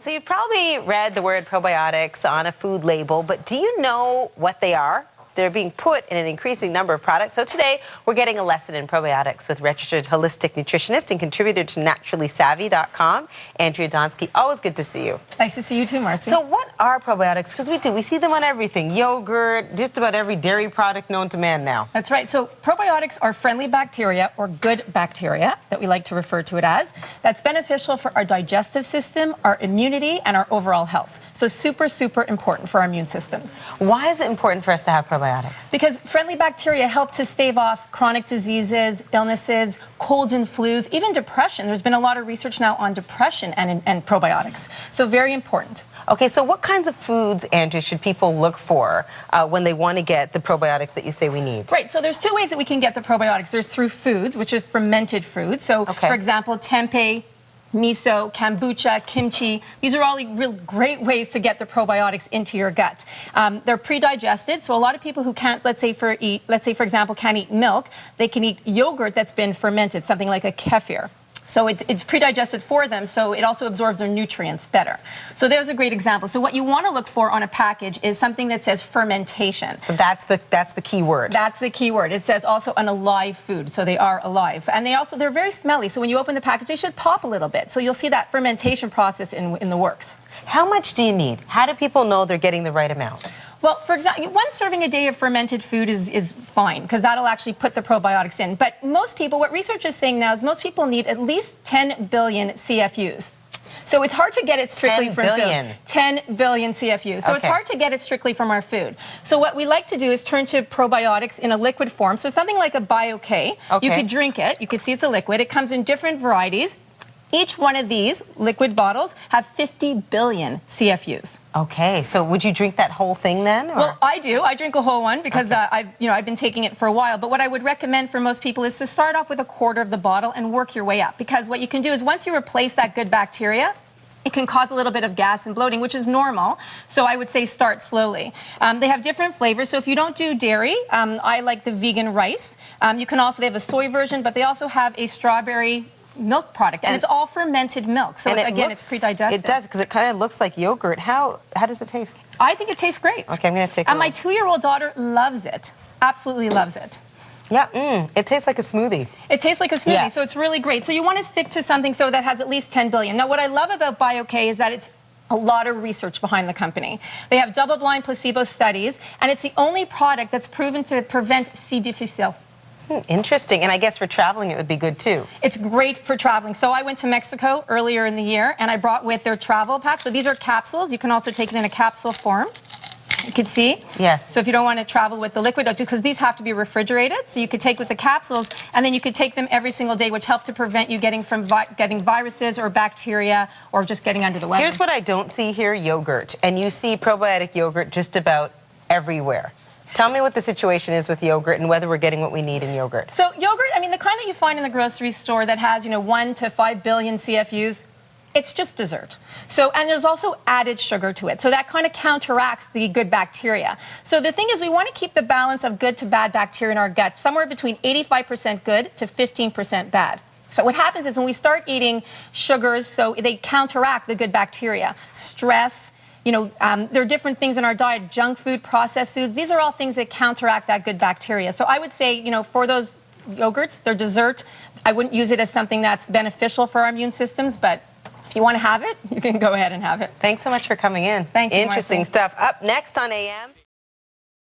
So you've probably read the word probiotics on a food label, but do you know what they are? They're being put in an increasing number of products. So today, we're getting a lesson in probiotics with registered holistic nutritionist and contributor to naturallysavvy.com, Andrea Donsky. Always good to see you. Nice to see you too, Marcy. So what are probiotics? Because we see them on everything. Yogurt, just about every dairy product known to man now. That's right. So probiotics are friendly bacteria, or good bacteria, that we like to refer to it as, that's beneficial for our digestive system, our immunity, and our overall health. So super, super important for our immune systems. Why is it important for us to have probiotics? Because friendly bacteria help to stave off chronic diseases, illnesses, colds and flus, even depression. There's been a lot of research now on depression and probiotics. So very important. Okay, so what kinds of foods, Andrew, should people look for when they want to get the probiotics that you say we need? Right, so there's two ways that we can get the probiotics. There's through foods, which are fermented foods. So, for example, tempeh, miso, kombucha, kimchi. These are all real great ways to get the probiotics into your gut. They're pre-digested, so a lot of people who can't, let's say for example, can't eat milk, they can eat yogurt that's been fermented, something like a kefir. So it's pre-digested for them, so it also absorbs their nutrients better. So there's a great example. So what you want to look for on a package is something that says fermentation. So that's the key word. That's the key word. It says also an alive food, so they are alive. And they're very smelly, so when you open the package, they should pop a little bit. So you'll see that fermentation process in the works. How much do you need? How do people know they're getting the right amount? Well, for example, one serving a day of fermented food is fine, because that'll actually put the probiotics in. But most people, what research is saying now is most people need at least 10 billion CFUs. So it's hard to get it strictly from food. 10 billion CFUs. So it's hard to get it strictly from our food. So what we like to do is turn to probiotics in a liquid form. So something like a BioK, you could drink it. You could see it's a liquid. It comes in different varieties. Each one of these liquid bottles have 50 billion CFUs. Okay, so would you drink that whole thing then? Or? Well, I do. I drink a whole one because I've been taking it for a while. But what I would recommend for most people is to start off with a quarter of the bottle and work your way up. Because what you can do is once you replace that good bacteria, it can cause a little bit of gas and bloating, which is normal. So I would say start slowly. They have different flavors. So if you don't do dairy, I like the vegan rice. You can also, they have a soy version, but they also have a strawberry milk product, and it's all fermented milk. So again, it's pre-digested. It does, because it kind of looks like yogurt. How does it taste? I think it tastes great. Okay, I'm going to take it. And my 2-year-old daughter loves it. Absolutely loves it. Yeah, it tastes like a smoothie. It tastes like a smoothie, so it's really great. So you want to stick to something that has at least 10 billion. Now, what I love about BioK is that it's a lot of research behind the company. They have double-blind placebo studies, and it's the only product that's proven to prevent C. difficile. Interesting, and I guess for traveling it would be good too. It's great for traveling. So I went to Mexico earlier in the year, and I brought with their travel pack. So these are capsules. You can also take it in a capsule form. You can see. Yes. So if you don't want to travel with the liquid, because these have to be refrigerated, so you could take with the capsules, and then you could take them every single day, which help to prevent you getting viruses or bacteria or just getting under the weather. Here's what I don't see here, yogurt. And you see probiotic yogurt just about everywhere. Tell me what the situation is with yogurt and whether we're getting what we need in yogurt. So yogurt, I mean, the kind that you find in the grocery store that has, 1 to 5 billion CFUs, it's just dessert. So, and there's also added sugar to it. So that kind of counteracts the good bacteria. So the thing is, we want to keep the balance of good to bad bacteria in our gut somewhere between 85% good to 15% bad. So what happens is when we start eating sugars, so they counteract the good bacteria. Stress, there are different things in our diet, junk food, processed foods. These are all things that counteract that good bacteria. So I would say, for those yogurts, they're dessert. I wouldn't use it as something that's beneficial for our immune systems, but if you want to have it, you can go ahead and have it. Thanks so much for coming in. Thank you, Interesting Marcy. stuff. Up next on AM.